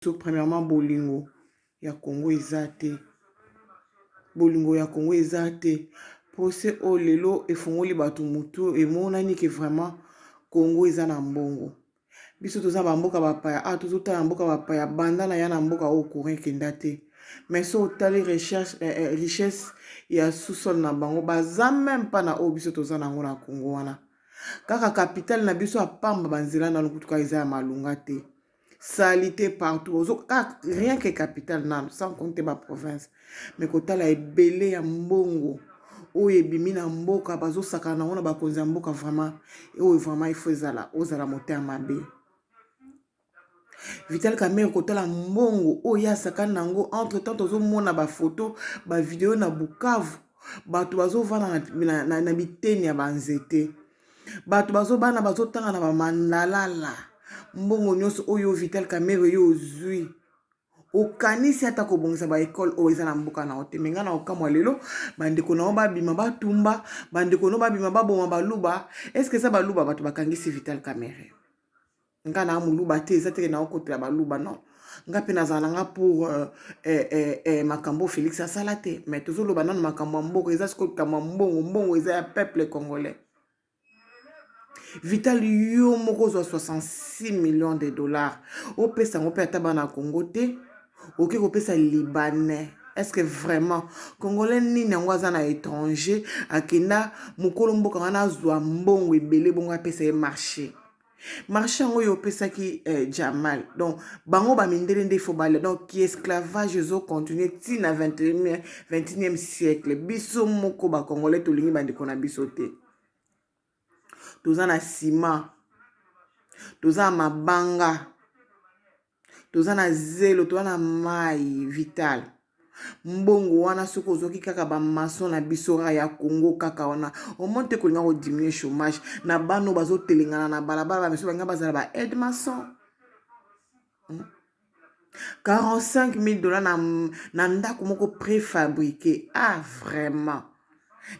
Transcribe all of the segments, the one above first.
Premièrement, bolingo ya Congo ezate. Bolingo ya Congo ezate. Procès o lelo efongoli batu mutu emonani ke vraiment Congo eza na mbongo. Biso toza ba mboka bapaya tozotala mboka bapaya banda na ya na mboka o Corin kenda te. Mais so tali richesse ya sous-sol na bango baza même pas na o biso toza nango na Congo wana. Kaka capitale na biso apamba banzela na lokutuka eza ya malunga te. Salité partout. Rien que capitale, sans compter ma province. Mais quand la ebele ya mbongo, o ebimi na mboka, bazo sakana ona bakonza mboka vraiment, vraiment il faut zala, ozala moteur mabe. Vital Kamerhe kotala mbongo, o ya sakana nango, entre temps tozo mona ba photo, ba vidéo na Bukavu, bato bazo vana na biteni ya banzete. Bato bazo bana bazo tanga na ba mandalala. Mbongo nyonso oyo Vital Kamerhe yo ozwi okanisi ata kobongisa ba école o eza na mboka na ote menga na okamwa lelo bandeko na babima batumba bandeko no babima baboma baluba est-ce que ça baluba bato bakangisi Vital Kamerhe nga na muluba te eza te na okotela baluba non nga pe nazala nga pour makambo Félix asala te mais tozoloba nano makambo mboka eza siko kama mbongo eza ya peuple congolais. Vital yo moko zo 66 millions de dollars. O pesa ngo pe ataba na Congo te. Ok ko pesa libanais. Est-ce que vraiment Congolais ni nango aza na étranger akenda mukolo mboka wana zwa mbongo ebele bongo apesa ye marché. Marché ngo yo pesa ki Jamal. Donc bango ba mindele nde fo bale. Donc qui esclavage zo continuer ti na 21e siècle. Biso moko ba Congolais to lingi bandeko na biso te. Toza na ciment, toza na mabanga, toza na zelo, toza na mai Vital. Mbongo wana soko zoki kaka ba maçon na bisora ya Congo kaka wana. Au moins te kolinga ko diminuer chômage na bano bazo telengana na balabala ba miso banga bazala ba aide maçon. 45 000 dollars na ndako moko préfabriqué. Ah vraiment.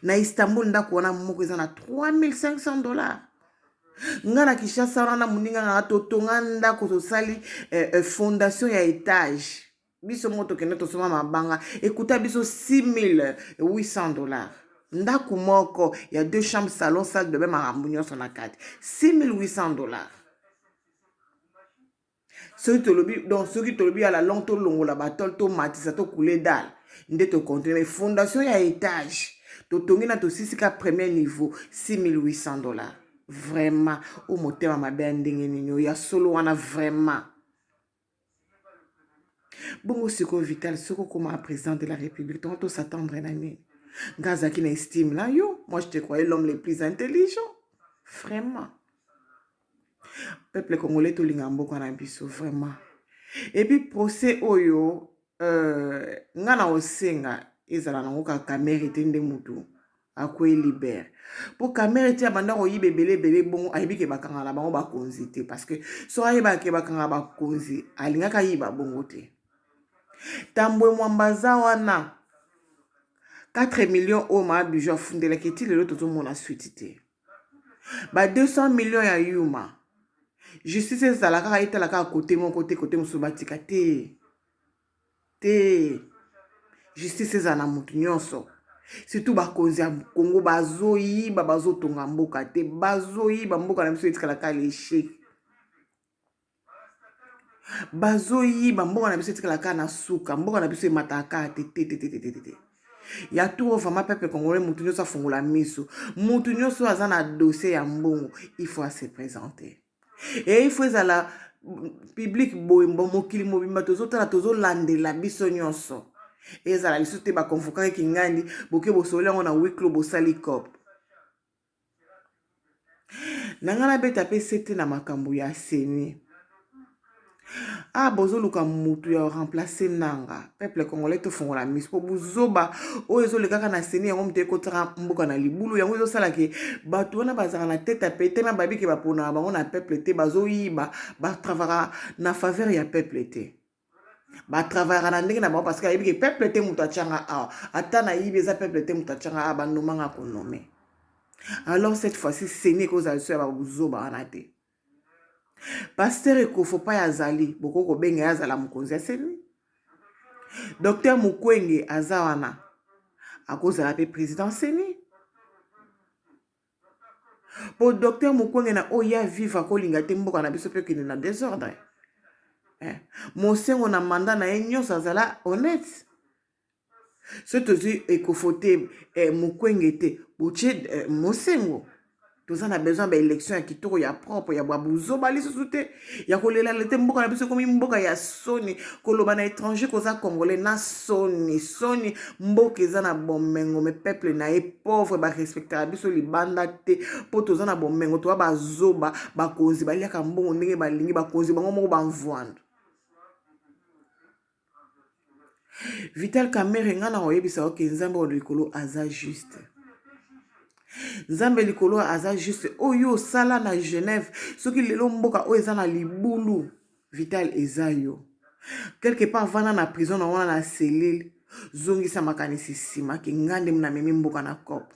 Na Istanbul ndako wana moko eza na 3500 dollars. Nga na Kinshasa wana muninga na totonga ndako tosali fondation ya étage. Biso moto kende tosoma mabanga ekuta biso 6800 dollars. Ndako moko ya 2 chambres salon salle de bain makambo nyonso na kati 6800 dollars. Soki tolobi à la longue to longola batol to matisa to couler dalle nde to continuer fondation ya étage totongi na tosisika premier niveau 6800 dollars. Vraiment au motema mabe ndenge nini ya solo wana vraiment. Bongo siko Vital siko comme président de la République on doit s'attendre na nini. Ngazaki na estime là yo, moi je te croyais l'homme le plus intelligent. Vraiment. Peuple congolais to linga mboko na biso vraiment. Et puis procès oyo nga na osenga ezala nango ka Kamerhe te nde mutu akwe libère. Pour Kamerhe te abanda ko yibe belé bon ayibi ke bakanga na bango bakonzi te parce que so ayiba ke bakanga bakonzi alinga ka yiba bongo te. Tambwe mwambaza wana 4 millions o ma bijo fundela keti lelo toto mona suite te. Ba 200 millions ya yuma. Justice ezala kaka itala kaka côté mosusu batika te. Justice ezala na mutu nyonso. Surtout bakonzi ya Congo bazoyiba bazotonga mboka te bazoyiba mboka na biso etikala ka l'échec. Bazoyiba mboka na biso etikala ka na suka mboka na biso emataka te. Ya tout vraiment peuple congolais mutu nyonso afongola miso mutu nyonso aza na dossier ya mbongo il faut se présenter et il faut ezala public boyembo mokili mobimba tozotala tozolandela biso nyonso ezala liso te bakonvokaki kingandi boke bosoli yango na wiklo bosali cop nanga na beta pe sete na makambo ya seni bozoluka mutu ya remplacer nanga peuple congolais to fongola miso po buzoba oyo ezolekaka na seni yango mutu ekotaka mboka na libulu yango ezosala ke bato wana bazaka na tete ya pete na babiki bapona bango na peuple te bazoyiba batravaka na faveur ya peuple te batravaka na ndenge na bango parce que ayebi ke peuple te mutu atianga awa ata na yibi eza peuple te mutu atianga banomanga konome. Alors cette fois-ci seni ekozala liso ya babuzoba wana te Pasteur Ekofopa ya azali boko kobenga ya azala mokonzi ya seni. Docteur Mukwege aza wana akozala pe président seni. Po docteur Mukwege na oya vivre akolinga te mboka na biso pe kende na désordre. Mosengo na mandat na ye nyonso azala honnête. Ce tozi Ekofote Mukwege te boche Mosengo. Toza na besoin ba élection ya kitoko ya propre ya babuzo bali sosute ya kolela lete mboka na biso komi mboka ya soni koloba na étranger koza congolais na soni mboka eza na bomengo me peuple na ye pauvre ba respecter biso libanda te po toza na bomengo to bazoba bakonzi baliaka mbongo ndenge balingi bakonzi bango moko bamvwando. Vital Kamerhe ngana oyebisa oke nzambe o likolo aza juste. Nzambe likolo aza juste oyo sala na Genève soki lelo mboka o eza na libulu Vital eza yo quelque part vana na prison na wana na selile zongisa makanisi sima ki ngande mna memi mboka na kop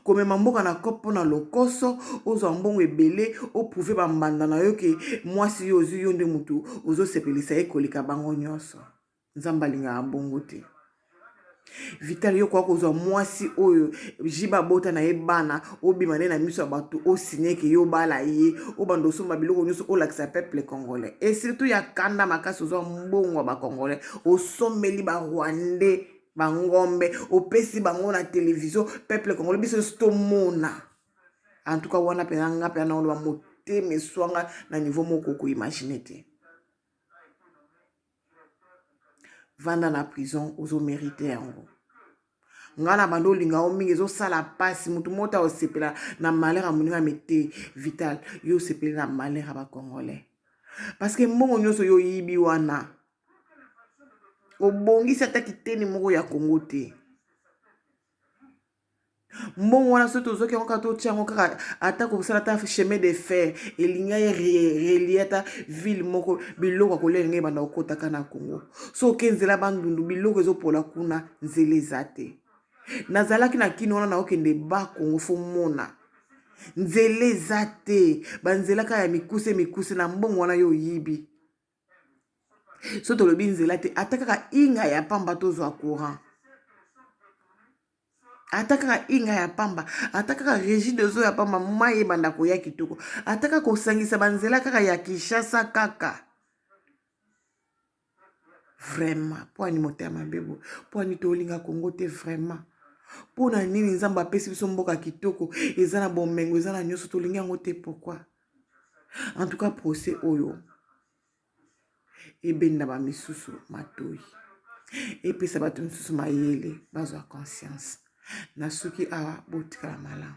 komema mboka na kop na lokoso ozwa mbongo ebele oprouver bambanda na yo ke mwasi yo ozi yo nde mutu ozo sepelisa ye koleka bango nyonso nzamba linga mbongo te. Vital yo kwa kozwa mwasi oyo jiba bota na ye bana obima na miso bato o signé ke yo bala ye o bando somba biloko nyonso o lakisa peuple congolais et surtout ya kanda makasi ozwa mbongo ba congolais o sommeli ba rwandais ba ngombe o pesi bango na télévision peuple congolais biso stomona en tout cas wana pe nga pe na oloba moteme swanga na niveau moko ko imaginer te. Vanda na prison ozo mériter yango. Ngana bando linga o mingi zo sala pasi mutu mota o sepela na malheur muninga mete Vital yo sepela na malheur ba congolais. Parce que mbongo nyonso yo yibi wana. Obongi sata kiteni moko ya Congo te. Mbongo wana soto zoki onka to tiango kaka ata ko sala ta chemin de fer elinga ye relieta ville moko biloko ko lenge banda okota na Congo. So kenzela bandundu biloko ezopola kuna nzele zate. Nazalaki na kino wana na okende ba Congo fo mona nzele zate banzela ka ya mikuse na mbongo wana yo yibi. So to lobi nzela te ataka inga ya pamba tozwa courant. Ataka inga ya pamba, ataka régie de zo ya pamba maye banda ko ya kitoko. Ataka ko sangisa banzela kaka ya Kinshasa kaka. Vraiment, po ani motema bebo, po ani tolinga Congo te vraiment. Po na nini nzamba pesi biso mboka kitoko, eza na bomengo, eza na nyonso tolinga yango te pourquoi? En tout cas procès oyo. Ebenda ba misusu matoi. Epesa bato misusu mayele, bazwa conscience. Nasuki awa botika la mala.